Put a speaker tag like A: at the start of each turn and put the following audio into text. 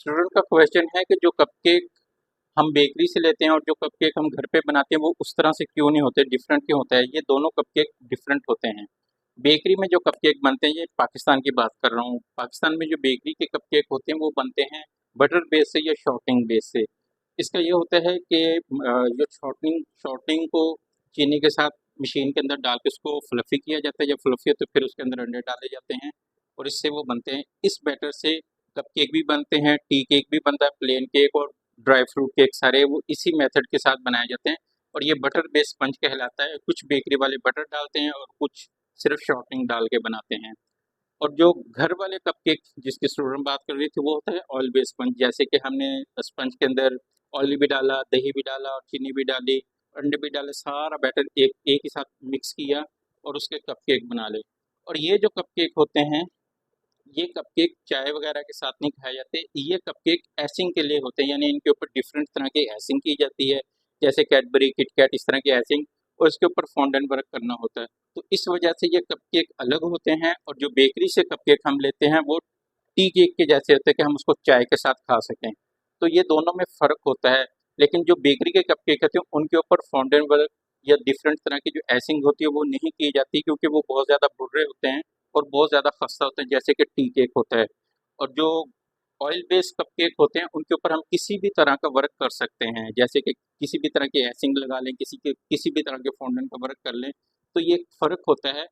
A: Student का question है कि जो कपकेक हम बेकरी से लेते हैं और जो कपकेक हम घर पे बनाते हैं वो उस तरह से क्यों नहीं होते, डिफरेंट क्यों होता है। ये दोनों कपकेक डिफरेंट होते हैं। बेकरी में जो कपकेक बनते हैं, ये पाकिस्तान की बात कर रहा हूँ। पाकिस्तान में जो बेकरी के कपकेक होते हैं वो बनते हैं बटर बेस से या शॉर्टिंग बेस से। इसका ये होता है कि जो शॉर्टिंग शॉर्टिंग को चीनी के साथ मशीन के अंदर डाल के उसको फ्लफी किया जाता है। जब फ्लफी होता है फिर उसके अंदर अंडे डाले जाते हैं और इससे वो बनते हैं। इस बैटर से कप केक भी बनते हैं, टी केक भी बनता है, प्लेन केक और ड्राई फ्रूट केक, सारे वो इसी मेथड के साथ बनाए जाते हैं। और ये बटर बेस्ड स्पंज कहलाता है। कुछ बेकरी वाले बटर डालते हैं और कुछ सिर्फ शॉर्टिंग डाल के बनाते हैं। और जो घर वाले कपकेक जिसकी स्टूडेंट बात कर रही थी वो होता है ऑयल बेस्ड स्पंज। जैसे कि हमने स्पंज के अंदर ऑयल भी डाला, दही भी डाला और चीनी भी डाली, अंडे भी डाले, सारा बैटर एक एक ही साथ मिक्स किया और उसके कपकेक बना ले। और ये जो कपकेक होते हैं, ये कपकेक चाय वगैरह के साथ नहीं खाए जाते। ये कपकेक ऐसिंग के लिए होते हैं, यानी इनके ऊपर डिफरेंट तरह की ऐसिंग की जाती है, जैसे कैडबरी, किटकैट, इस तरह की ऐसिंग, और इसके ऊपर फॉन्डेंट वर्क करना होता है। तो इस वजह से ये कपकेक अलग होते हैं। और जो बेकरी से कपकेक हम लेते हैं वो टी केक के जैसे होते हैं कि हम उसको चाय के साथ खा सकें। तो ये दोनों में फ़र्क होता है। लेकिन जो बेकरी के कपकेक होते हैं उनके ऊपर फॉन्डेंट वर्क या डिफरेंट तरह की जो ऐसिंग होती है वो नहीं की जाती, क्योंकि वो बहुत ज़्यादा भुर्रे होते हैं और बहुत ज़्यादा खस्ता होते हैं, जैसे कि टी केक होता है। और जो ऑयल बेस्ड कपकेक होते हैं उनके ऊपर हम किसी भी तरह का वर्क कर सकते हैं, जैसे कि किसी भी तरह की एसिंग लगा लें, किसी भी तरह के फॉन्डेंट का वर्क कर लें। तो ये फ़र्क होता है।